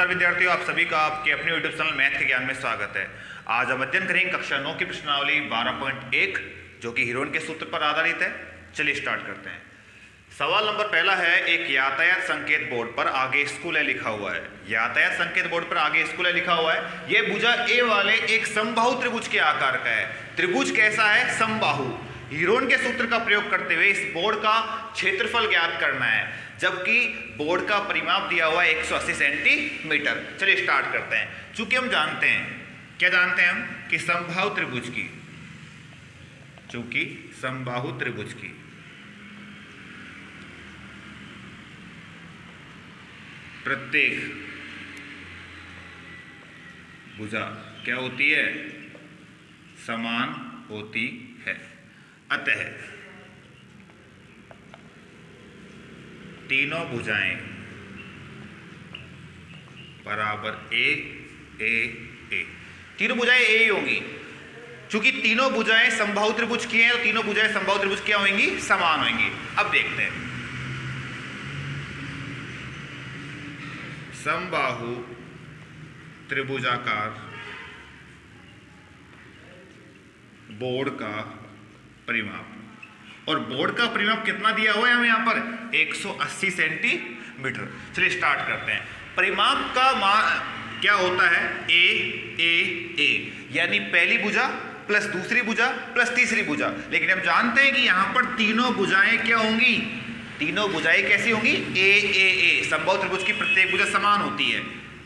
विद्यार्थियों, आप सभी का आपके अपने यूट्यूब चैनल मैथ के ज्ञान में स्वागत है। आज हम अध्ययन करेंगे कक्षा 9 की प्रश्नावली 12.1 जो कि हीरोन के सूत्र पर आधारित है। चलिए स्टार्ट करते हैं। सवाल नंबर पहला है, एक यातायात संकेत बोर्ड पर आगे स्कूल है लिखा हुआ है। यातायात संकेत बोर्ड पर आगे स्कूल है लिखा हुआ है। यह भुजा ए वाले एक समबाहु त्रिभुज के आकार का है। त्रिभुज कैसा है? समबाहु। हीरोन के सूत्र का प्रयोग करते हुए इस बोर्ड का क्षेत्रफल ज्ञात करना है, जबकि बोर्ड का परिमाप दिया हुआ है 180 सेंटीमीटर। चलिए स्टार्ट करते हैं। चूंकि हम जानते हैं, क्या जानते हैं हम, कि समबाहु त्रिभुज की, चूंकि समबाहु त्रिभुज की प्रत्येक भुजा क्या होती है? समान होती है। अतः तीनों भुजाएं बराबर ए ए ए, तीनों भुजाएं ए होंगी। चूंकि तीनों भुजाएं समबाहु त्रिभुज की हैं, तो तीनों भुजाएं समबाहु त्रिभुज क्या होंगी? समान होंगी। अब देखते हैं, समबाहु त्रिभुजाकार बोर्ड का परिमाप, और बोर्ड का परिमाप कितना दिया हुआ है हमें यहाँ पर? 180 सेंटीमीटर। चलिए स्टार्ट करते हैं। परिमाप का मान क्या होता है? ए ए ए, यानी पहली भुजा प्लस दूसरी भुजा प्लस तीसरी भुजा। लेकिन हम जानते हैं कि यहाँ पर तीनों भुजाएं क्या होंगी? तीनों भुजाएं कैसी होंगी? ए ए ए। समबाहु त्रिभुज की प्रत्येक भुजा समान होती है।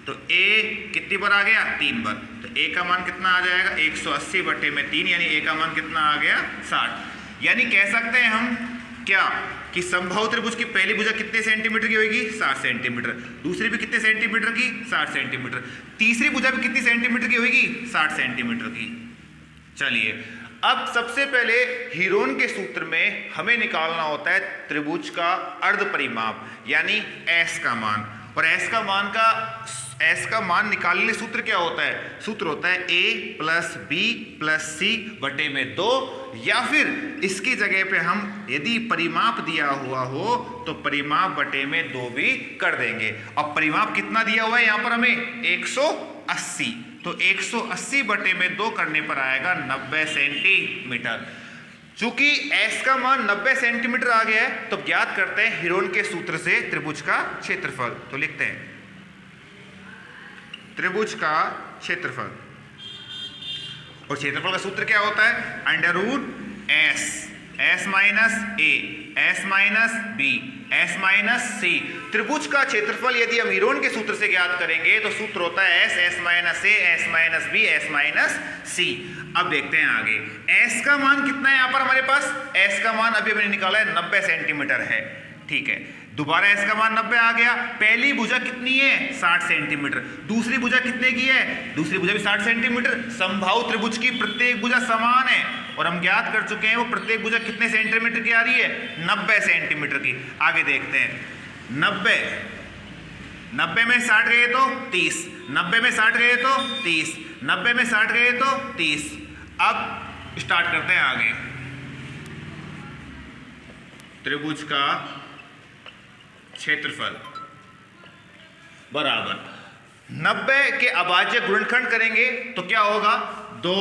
तो ए कितनी बार आ गया? 3 बार। तो ए का मान कितना आ जाएगा? 180 बटे में 3, यानी ए का मान कितना आ गया? 60। यानी कह सकते हैं हम क्या कि समबाहु त्रिभुज की पहली भुजा कितने सेंटीमीटर की होगी? 60 सेंटीमीटर। दूसरी भी कितने सेंटीमीटर की? 60 सेंटीमीटर। तीसरी भुजा भी कितनी सेंटीमीटर की होगी? 60 सेंटीमीटर की। चलिए, अब सबसे पहले हीरोन के सूत्र में हमें निकालना होता है त्रिभुज का अर्ध परिमाप, यानी एस का मान। और एस का मान निकालने के सूत्र क्या होता है? सूत्र होता है a प्लस बी प्लस सी बटे में 2, या फिर इसकी जगह पे हम यदि परिमाप दिया हुआ हो तो परिमाप बटे में 2 भी कर देंगे। अब परिमाप कितना दिया हुआ है यहाँ पर हमें? 180। तो 180 बटे में 2 करने पर आएगा 90 सेंटीमीटर। चूंकि एस का मान 90 सेंटीमीटर आ गया है, तो ज्ञात करते हैं हीरोन के सूत्र से त्रिभुज का क्षेत्रफल। तो लिखते हैं त्रिभुज का क्षेत्रफल, और क्षेत्रफल का सूत्र क्या होता है? Under root S minus A, S minus B, S minus C. त्रिभुज का क्षेत्रफल यदि हम हीरोन के सूत्र से ज्ञात करेंगे तो सूत्र होता है S minus A, S minus B, S minus C. अब देखते हैं आगे, एस का मान कितना है यहाँ पर हमारे पास? एस का मान अभी हमने निकाला है 90 सेंटीमीटर है। ठीक है, दोबारा एस का मान 90 आ गया। पहली भुजा कितनी है? 60 सेंटीमीटर। दूसरी भुजा कितने की है? दूसरी भुजा भी 60 सेंटीमीटर। समबाहु त्रिभुज की प्रत्येक भुजा समान है, और हम ज्ञात कर चुके हैं वो प्रत्येक भुजा कितने सेंटीमीटर की आ रही है? 90 सेंटीमीटर की। आगे देखते हैं, 90 में 60 गए तो 30, 90 में 60 गए तो 30, 90 में 60 गए तो 30। अब स्टार्ट करते हैं आगे। त्रिभुज का क्षेत्रफल बराबर 90 के अभाज्य गुणनखंड करेंगे तो क्या होगा? 2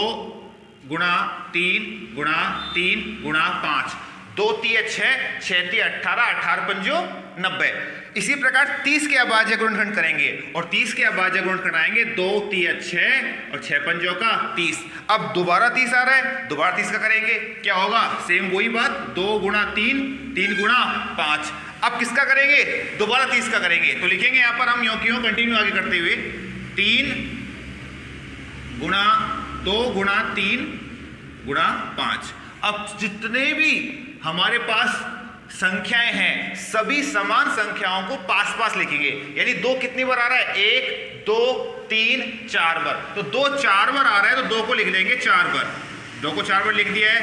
गुणा 3 गुणा 3 गुणा 5, 2 3 6, 6 3 18, 18 पंजो 90। इसी प्रकार 30 के अभाज्य गुणनखंड करेंगे, और 30 के अभाज्य गुणनखंड आएंगे 2 3 6 और 6 पंजों का 30। अब दोबारा 30 आ रहा है, दोबारा 30 का करेंगे, क्या होगा? सेम वही बात, 2 गुणा 3, 3 गुणा 5। अब किसका करेंगे? दोबारा 30 का करेंगे। तो लिखेंगे यहां पर हम क्यों कंटिन्यू आगे करते हुए 3 गुणा 2 गुणा 3 गुणा 5। अब जितने भी हमारे पास संख्याएं हैं सभी समान संख्याओं को पास पास लिखेंगे। यानी 2 कितनी बार आ रहा है? 1 2 3 4 बार। तो 2 4 बार आ रहा है, तो 2 को लिख देंगे 4 बार। 2 को 4 बार लिख दिया है।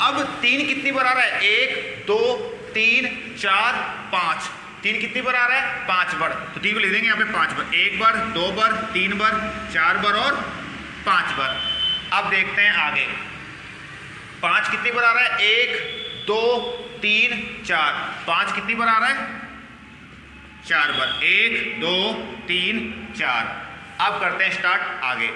अब 3 कितनी बार आ रहा है? 1 2 3 4 5। 3 कितनी बार आ रहा है? 5 बार। तो 3 को लिख देंगे यहाँ पे 5 बार। 1 बार, 2 बार, 3 बार, 4 बार और 5 बार। अब देखते हैं आगे, 5 कितनी बार आ रहा है? 1 2 3 4। 5 कितनी बार आ रहा है? 4 बार, 1 2 3 4। अब करते हैं स्टार्ट आगे।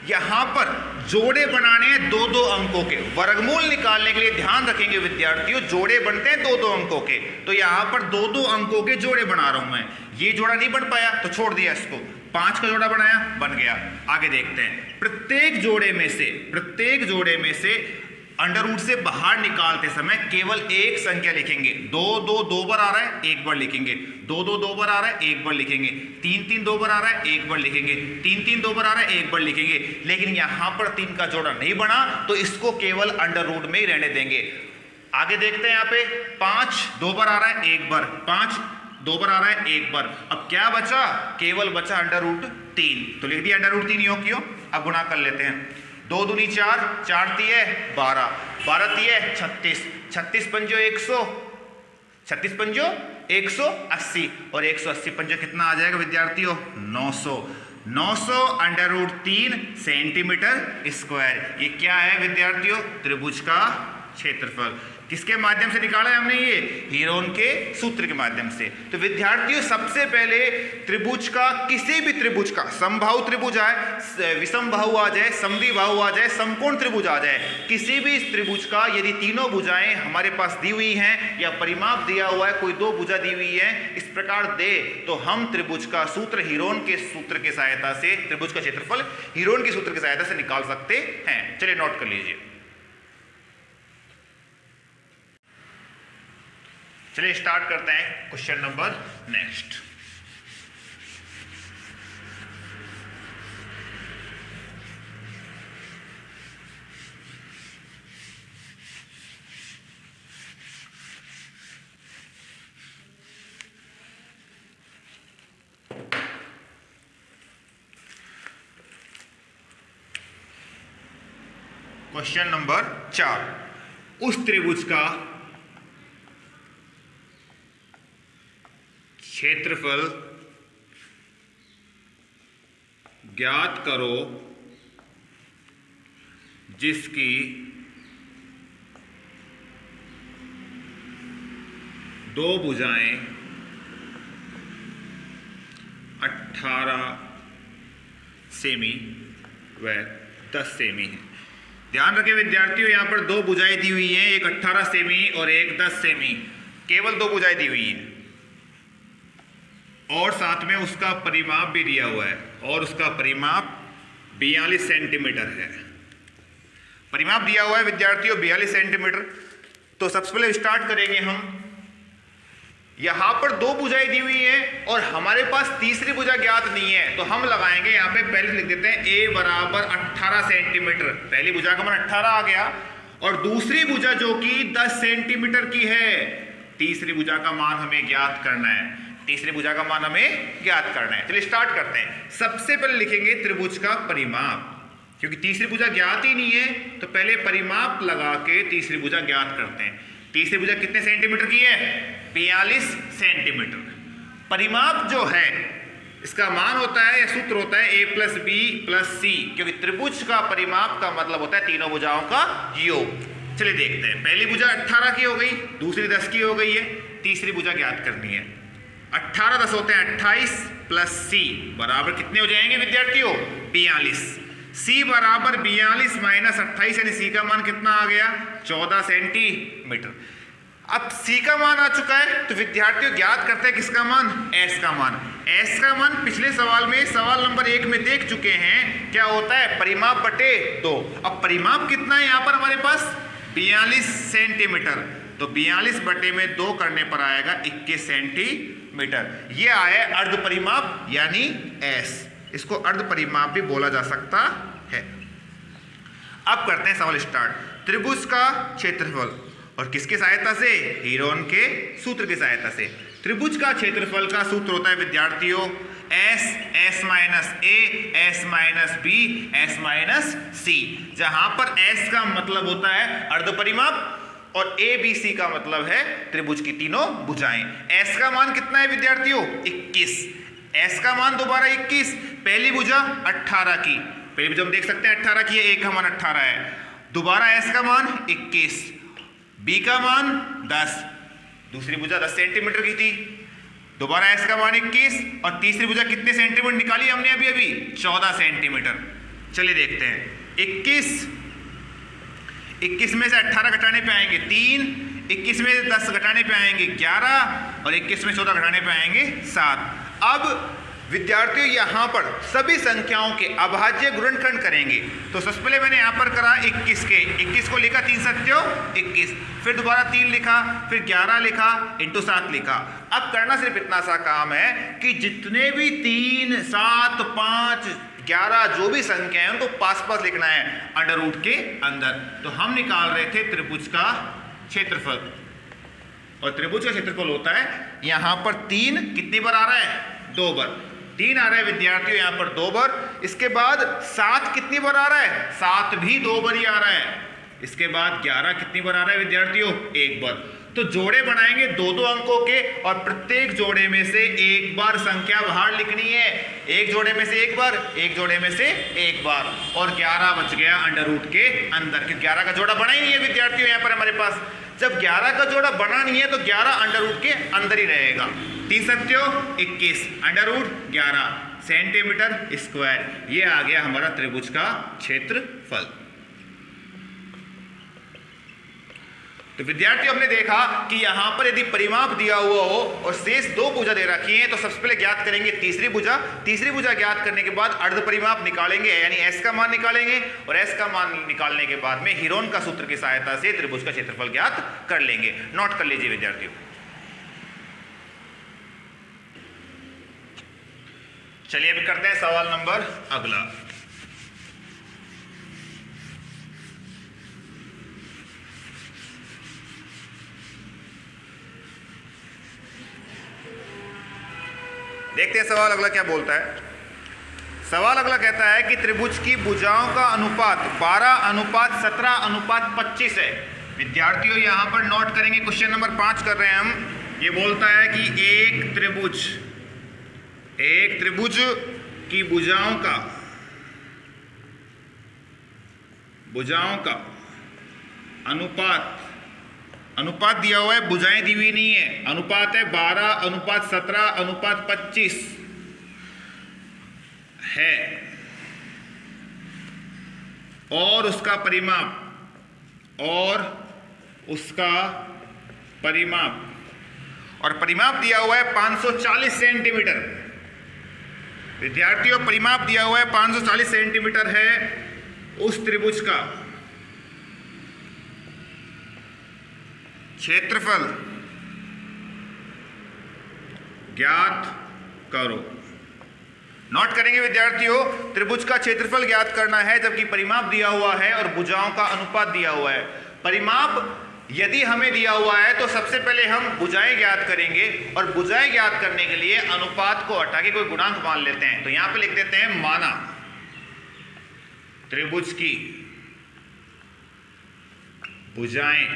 यहां पर जोड़े बनाने हैं 2-2 अंकों के। वर्गमूल निकालने के लिए ध्यान रखेंगे विद्यार्थियों, जोड़े बनते हैं 2-2 अंकों के, तो यहां पर 2-2 अंकों के जोड़े बना रहा हूं मैं। ये जोड़ा नहीं बन पाया तो छोड़ दिया इसको, 5 का जोड़ा बनाया, बन गया। आगे देखते हैं, प्रत्येक जोड़े में से अंडर रूट से बाहर निकालते समय केवल एक संख्या लिखेंगे। 2 बार आ रहा है, एक बार लिखेंगे। 2 बार आ रहा है, एक बार लिखेंगे। 3 2 बार आ रहा है, एक बार लिखेंगे। 3 2 बार आ रहा है, एक बार लिखेंगे। लेकिन यहां पर 3 का जोड़ा नहीं बना तो इसको केवल अंडर रूट में ही रहने देंगे। आगे देखते हैं, यहां पे 5 2 बार आ रहा है, एक बार। 5 2 बार आ रहा है, एक बार। अब क्या बचा? केवल बचा अंडर रूट 3, तो लिख दिया अंडर रूट 3 यो क्यों। अब गुणा कर लेते हैं। 2 दूनी 4, 4 तिये 12, 12 तिये 36, 36 पंजो 100, 36 पंजो 180 और 180 पंजो कितना आ जाएगा विद्यार्थियों? 900। 900 अंडर रूट 3 सेंटीमीटर स्क्वायर। ये क्या है विद्यार्थियों? त्रिभुज का क्षेत्रफल। किसके माध्यम से निकाला है हमने? ये हीरोन के सूत्र के माध्यम से। तो विद्यार्थियों सबसे पहले त्रिभुज का, किसी भी त्रिभुज का, समबाहु त्रिभुज आए, विषम बाहु आ जाए, समद्विबाहु आ जाए, समकोण त्रिभुज आ जाए, किसी भी त्रिभुज का यदि तीनों भुजाएं हमारे पास दी हुई हैं या परिमाप दिया हुआ है, कोई 2 भुजा दी हुई है, इस प्रकार दे तो हम त्रिभुज का सूत्र हीरोन के सूत्र की सहायता से, त्रिभुज का क्षेत्रफल हीरोन के सूत्र की सहायता से निकाल सकते हैं। चलिए नोट कर लीजिए। चलिए स्टार्ट करते हैं question number next. Question number 4, उस त्रिभुज का क्षेत्रफल ज्ञात करो जिसकी दो भुजाएं 18 सेमी व 10 सेमी है। ध्यान रखें विद्यार्थियों, यहां पर 2 भुजाएं दी हुई हैं, एक 18 सेमी और एक 10 सेमी। केवल 2 भुजाएं दी हुई हैं और साथ में उसका परिमाप भी दिया हुआ है, और उसका परिमाप 42 सेंटीमीटर है। परिमाप दिया हुआ है विद्यार्थियों 42 सेंटीमीटर। तो सबसे पहले स्टार्ट करेंगे हम। यहां पर 2 भुजाएं दी हुई हैं और हमारे पास तीसरी भुजा ज्ञात नहीं है, तो हम लगाएंगे यहां पे, पहले लिख देते हैं a बराबर 18 सेंटीमीटर। पहली भुजा का मान 18 आ गया, और दूसरी भुजा जो कि 10 सेंटीमीटर की है, तीसरी भुजा का मान हमें ज्ञात करना है। तीसरी भुजा का मान हमें ज्ञात करना है। चलिए स्टार्ट करते हैं। सबसे पहले लिखेंगे त्रिभुज का परिमाप, क्योंकि तीसरी भुजा ज्ञात ही नहीं है, तो पहले परिमाप लगा के तीसरी भुजा ज्ञात करते हैं। तीसरी भुजा कितने सेंटीमीटर की है? 42 सेंटीमीटर। परिमाप जो है इसका मान होता है या सूत्र होता है a + b + c, क्योंकि त्रिभुज का परिमाप का मतलब होता है तीनों भुजाओं का योग। चलिए देखते हैं। पहली भुजा 18 की हो गई, दूसरी 10 की हो गई है, तीसरी भुजा ज्ञात करनी है। 18 10 होते हैं 28 + c बराबर कितने हो जाएंगे विद्यार्थियों? 42। c बराबर 42 - 28, यानी c का मान कितना आ गया? 14 सेंटीमीटर। अब c का मान आ चुका है, तो विद्यार्थियों ज्ञात करते हैं किसका मान? s का मान। s का मान पिछले सवाल में, सवाल नंबर 1 में देख चुके हैं, क्या होता है? परिमाप बटे 2। अब परिमाप कितना है यहाँ पर हमारे पास? 42 सेंटीमीटर। तो 42 बटे में 2 करने पर आएगा 21 सेंटीमीटर। ये आया अर्ध परिमाप यानी s। इसको अर्ध परिमाप भी बोला जा सकता है। अब करते हैं सवाल स्टार्ट। त्रिभुज का क्षेत्रफल, और किसकी सहायता से? हीरोन के सूत्र की सहायता से। त्रिभुज का क्षेत्रफल का सूत्र होता है विद्यार्थियों s - a s - b s - c, जहां पर s का मतलब होता है अर्ध परिमाप और a b c का मतलब है त्रिभुज की तीनों भुजाएं। s का मान कितना है विद्यार्थियों? 21। s का मान दोबारा 21। पहली भुजा 18 की, पहली भुजा हम देख सकते हैं 18 की है, a का मान 18 है। दोबारा s का मान 21, b का मान 10, दूसरी भुजा 10 सेंटीमीटर की थी, दोबारा s का मान 21 और तीसरी भुजा कितने सेंटीमीटर निकाली हमने अभी अभी 14 सेंटीमीटर। चलिए देखते हैं 21 में से 18 घटाने पे आएंगे 3, 21 में से 10 घटाने पे आएंगे 11 और 21 में 14 घटाने पे आएंगे 7। अब विद्यार्थियों यहां पर सभी संख्याओं के अभाज्य गुणनखंड करेंगे। तो सबसे पहले मैंने यहां पर करा 21 को लिखा 3 सत्यों 21, फिर दोबारा 3 लिखा, फिर 11 लिखा, इंटू 7 लिखा। अब करना सिर्फ इतना सा काम है कि जितने भी 3, 7, 5, 11 जो भी संख्या है उनको पास लिखना है अंडर रूट के अंदर। तो हम निकाल रहे थे त्रिभुज का क्षेत्रफल, और त्रिभुज का क्षेत्रफल होता है यहां पर 3 कितनी बार आ रहा है 2 बार, 3 आ रहा है विद्यार्थियों यहां पर 2 बार। इसके बाद 7 कितनी बार आ रहा है 7 भी 2 बार ही आ रहा है। इसके बाद 11 कितनी बार आ रहा है विद्यार्थियों 1 बार। तो जोड़े बनाएंगे 2-2 अंकों के और प्रत्येक जोड़े में से एक बार संख्या बाहर लिखनी है। एक जोड़े में से एक बार, एक जोड़े में से एक बार, और 11 बच गया अंडर रूट के अंदर, क्योंकि 11 का जोड़ा बना ही नहीं है विद्यार्थियों यहां पर हमारे पास। जब 11 का जोड़ा बना नहीं है तो 11 अंडर रूट के अंदर ही रहेगा। 3 सत्यों 21 अंडर रूट 11 सेंटीमीटर स्क्वायर। ये आ गया हमारा त्रिभुज का क्षेत्रफल। तो विद्यार्थियों हमने देखा कि यहां पर यदि परिमाप दिया हुआ हो और शेष 2 भुजा दे रखी हैं तो सबसे पहले ज्ञात करेंगे तीसरी भुजा। तीसरी भुजा ज्ञात करने के बाद अर्ध परिमाप निकालेंगे, यानी s का मान निकालेंगे, और s का मान निकालने के बाद में हीरोन का सूत्र की सहायता से त्रिभुज का क्षेत्रफल ज्ञात कर लेंगे। नोट कर लीजिए विद्यार्थियों। चलिए अभी करते हैं सवाल नंबर अगला। देखते हैं सवाल अगला क्या बोलता है। सवाल अगला कहता है कि त्रिभुज की भुजाओं का अनुपात 12:17:25 है। विद्यार्थियों यहां पर नोट करेंगे, क्वेश्चन नंबर 5 कर रहे हैं हम। ये बोलता है कि एक त्रिभुज की भुजाओं का अनुपात दिया हुआ है, भुजाएं दी हुई नहीं है। अनुपात है 12:17:25 है, और उसका परिमाप दिया हुआ है 540 सेंटीमीटर। विद्यार्थियों परिमाप दिया हुआ है 540 सेंटीमीटर है। उस त्रिभुज का क्षेत्रफल ज्ञात करो। नोट करेंगे विद्यार्थियों, त्रिभुज का क्षेत्रफल ज्ञात करना है जबकि परिमाप दिया हुआ है और भुजाओं का अनुपात दिया हुआ है। परिमाप यदि हमें दिया हुआ है तो सबसे पहले हम भुजाएं ज्ञात करेंगे, और भुजाएं ज्ञात करने के लिए अनुपात को हटा के कोई गुणांक मान लेते हैं। तो यहां पे लिख देते हैं माना त्रिभुज की भुजाएं,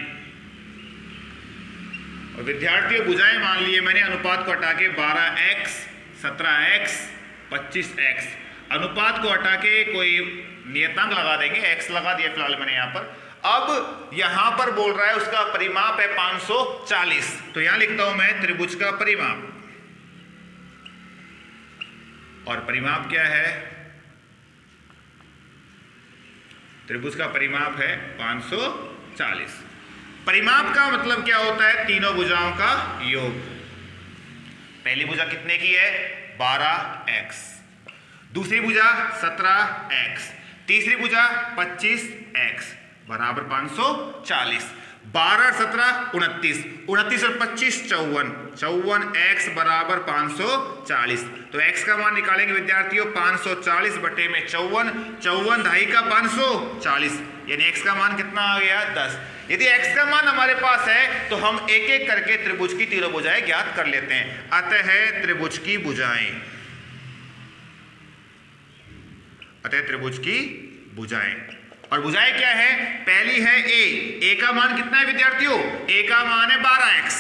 और विद्यार्थियों भुजाएं मान लिए मैंने, अनुपात को हटा के 12x 17x 25x, अनुपात को हटा के कोई नियतांक लगा देंगे, x लगा दिया फिलहाल मैंने यहां पर। अब यहां पर बोल रहा है उसका परिमाप है 540, तो यहां लिखता हूं मैं त्रिभुज का परिमाप, और परिमाप क्या है त्रिभुज का परिमाप है 540। परिमाप का मतलब क्या होता है तीनों भुजाओं का योग। पहली भुजा कितने की है 12x, दूसरी भुजा 17x, तीसरी भुजा 25x बराबर 540। 12 17 29, 29 और 25 54, 54x बराबर 540। तो x का मान निकालेंगे विद्यार्थियों 540 बटे में 54, 54 ढाई का 540, यानी x का मान कितना आ गया 10। यदि x का मान हमारे पास है तो हम एक एक करके त्रिभुज की तीनों भुजाएं ज्ञात कर लेते हैं। अतः त्रिभुज की भुजाएं, और भुजाएं क्या है, पहली है a का मान कितना है विद्यार्थियों, a का मान है 12x,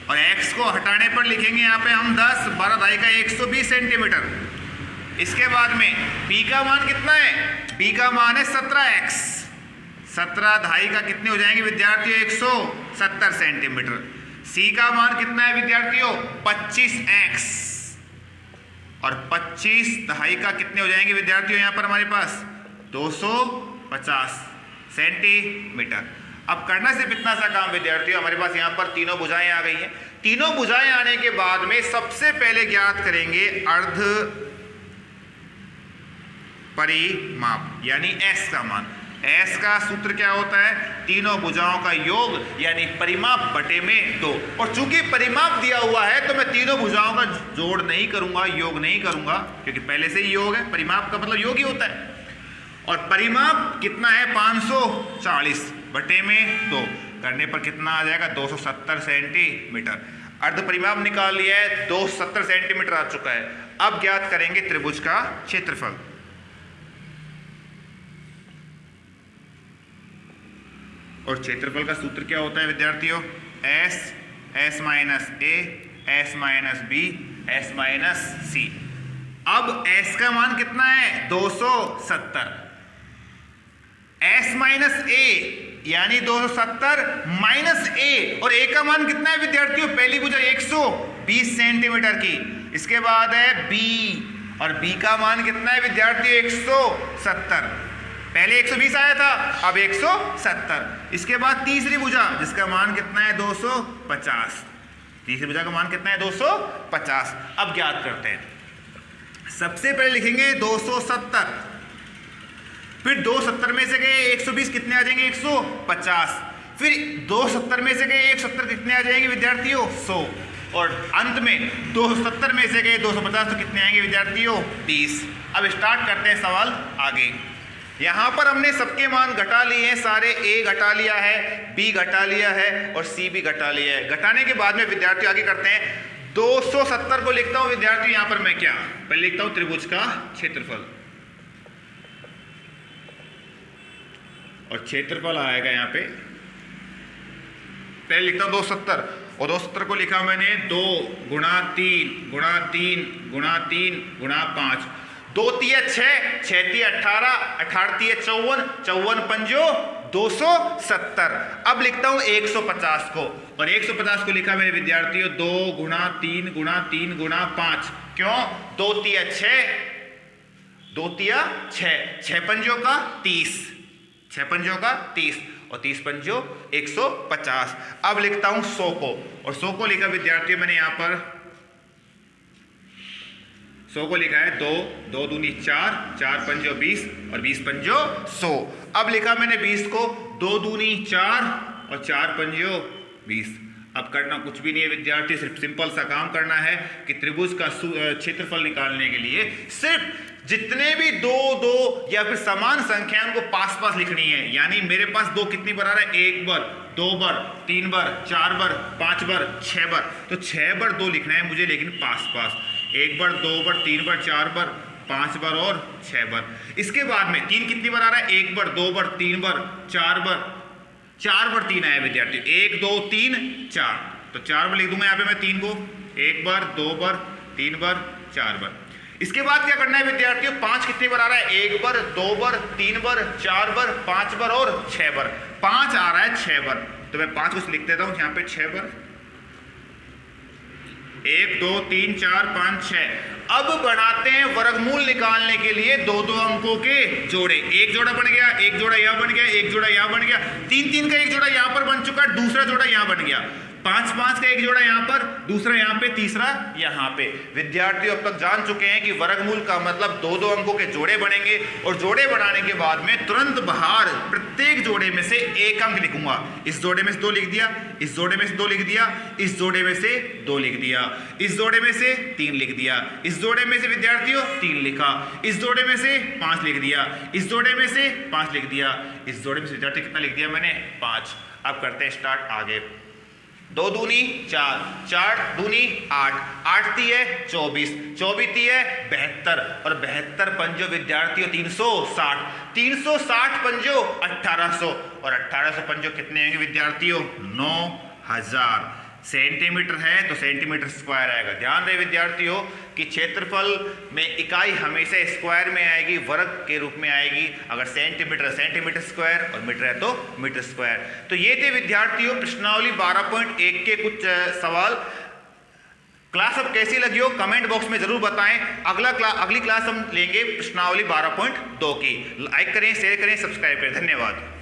और x को हटाने पर लिखेंगे यहाँ पे हम 10, 12 ढाई का 120 सेंटीमीटर। इसके बाद में b का मान कितना है, b का मान है 17x, 17 ढाई का कितने हो जाएंगे विद्यार्थियों 170 सेंटीमीटर। सी का मान कितना है विद्यार्थियों 25x और 25 दहाई का कितने हो जाएंगे विद्यार्थियों यहाँ पर हमारे पास 250 सेंटीमीटर। अब करना सिर्फ इतना सा काम विद्यार्थियों, हमारे पास यहाँ पर तीनों भुजाएं आ गई हैं। तीनों भुजाएं आने के बाद में सबसे पहले ज्ञात करेंगे अर्ध परिमाप यानी S का मान। S का सूत्र क्या होता है, तीनों भुजाओं का योग यानी परिमाप बटे में 2। और चूंकि परिमाप दिया हुआ है तो मैं तीनों भुजाओं का जोड़ नहीं करूंगा, योग नहीं करूंगा, क्योंकि पहले से ही योग है। परिमाप का मतलब योग ही होता है। और परिमाप कितना है 540 बटे में 2 करने पर कितना आ जाएगा 270 सेंटीमीटर। अर्ध परिमाप निकाल लिया है, 270 सेंटीमीटर आ चुका है। अब ज्ञात करेंगे त्रिभुज का क्षेत्रफल। और क्षेत्रफल का सूत्र क्या होता है विद्यार्थियों, S minus A, S minus B, S minus C। अब S का मान कितना है 270, S माइनस A यानी 270 माइनस A, और A का मान कितना है विद्यार्थियों, पहली भुजा 120 सेंटीमीटर की। इसके बाद है B, और B का मान कितना है विद्यार्थियों 170, पहले 120 आया था अब 170। इसके बाद तीसरी भुजा जिसका मान कितना है 250, तीसरी भुजा का मान कितना है 250। अब ज्ञात करते हैं। सबसे पहले लिखेंगे 270, फिर 270 में से गए 120 कितने आ जाएंगे 150, फिर 270 में से गए 170 कितने आ जाएंगे विद्यार्थियों 100, और अंत में 270 में से गए 250 तो कितने आएंगे विद्यार्थियों 20। अब स्टार्ट करते हैं सवाल आगे। यहां पर हमने सबके मान घटा लिए हैं सारे, A घटा लिया है, B घटा लिया है और C भी घटा लिया है। घटाने के बाद में विद्यार्थी आगे करते हैं। 270 को लिखता हूं विद्यार्थी, यहां पर मैं क्या पहले लिखता हूं त्रिभुज का क्षेत्रफल, और क्षेत्रफल आएगा यहां पे, पहले लिखता हूं 270, और 270 को लिखा मैंने 2 गुणा 3 गुणा 3 गुणा 3 गुणा 5, 2 तिया 6, 6 तिया 18, 18 तिया 54, 54 पंजो 270। अब लिखता हूं 150 को, और 150 को लिखा मेरे विद्यार्थियों 2 गुणा 3 गुणा 3 गुणा 5, क्यों 2 तिया 6, 2 तिया 6, 6 पंजों का 30, 6 पंजों का 30, और 30 पंजो 150। अब लिखता हूं 100 को, और 100 को लिखा विद्यार्थियों मैंने यहां पर 100 को लिखा है 2, 2 दूनी 4, 4 पंजो 20 और 20 पंजो 100। अब लिखा मैंने 20 को, 2 दूनी 4 और 4 पंजो 20। अब करना कुछ भी नहीं है विद्यार्थी, सिर्फ सिंपल सा काम करना है कि त्रिभुज का क्षेत्रफल निकालने के लिए सिर्फ जितने भी 2 2 या फिर समान संख्या उनको पास पास लिखनी है। यानी मेरे पास 2 कितनी बार आ रहा है, 1 बार, 2 बार, 3 बार, 4 बार, 5 बार, 6 बार, तो 6 बार 2 लिखना है मुझे, लेकिन पास पास 1 बार, 2 बार, 3 बार, 4 बार, 5 बार और 6 बार। इसके बाद में 3 कितनी बार आ रहा है, 1 बार, 2 बार, 3 बार, 4 बार, 4 बार 3 आया विद्यार्थी, 1 2 3 4, तो 4 बार लिख दूंगा यहाँ पे मैं 3 को, 1 बार, 2 बार, 3 बार, 4 बार। इसके बाद क्या करना है विद्यार्थियों, 5 कितनी बार आ रहा है, 1 बार, 2 बार, 3 बार, 4 बार, 5 बार और 6 बार। 5 आ रहा है 6 बार, तो मैं 5 को लिख देता हूं यहाँ पे 6 बार, 1 2 3 4 5 6। अब बनाते हैं वर्गमूल निकालने के लिए 2 2 अंकों के जोड़े। एक जोड़ा बन गया, एक जोड़ा यहाँ बन गया, एक जोड़ा यहाँ बन गया, 3 3 का एक जोड़ा यहाँ पर बन चुका, दूसरा जोड़ा यहाँ बन गया, 5 5 का एक जोड़ा यहाँ पर, दूसरा यहाँ पे, तीसरा यहाँ पे। विद्यार्थियों अब तक जान चुके हैं कि वर्गमूल का मतलब 2 2 अंकों के जोड़े बनेंगे, और जोड़े बनाने के बाद में तुरंत बाहर प्रत्येक जोड़े में से एक अंक लिखूंगा। इस जोड़े में से 2 लिख दिया, इस जोड़े में से 2 लिख दिया, इस जोड़े में से 2 लिख दिया, इस जोड़े में से 3 लिख दिया, इस जोड़े में से विद्यार्थियों 3 लिखा, इस जोड़े में से 5 लिख दिया, इस जोड़े में से 5 लिख दिया, इस जोड़े में से विद्यार्थी कितना लिख दिया मैंने 5। अब करते हैं स्टार्ट आगे। 2 दूनी 4, 4 दूनी 8, 8 तिये 24, 24 तिये 72, और 72 पंजो विद्यार्थियों 360, 360 पंजो 1800, और 1800 पंजो कितने होंगे विद्यार्थियों 9000। सेंटीमीटर है तो सेंटीमीटर स्क्वायर आएगा। ध्यान रहे विद्यार्थियों कि क्षेत्रफल में इकाई हमेशा स्क्वायर में आएगी, वर्ग के रूप में आएगी। अगर सेंटीमीटर सेंटीमीटर स्क्वायर और मीटर है तो मीटर स्क्वायर। तो ये थे विद्यार्थियों प्रश्नावली 12.1 के कुछ सवाल। क्लास अब कैसी लगी हो कमेंट बॉक्स में जरूर बताएं। अगली क्लास हम लेंगे प्रश्नावली 12.2 की। लाइक करें, शेयर करें, सब्सक्राइब करें। धन्यवाद।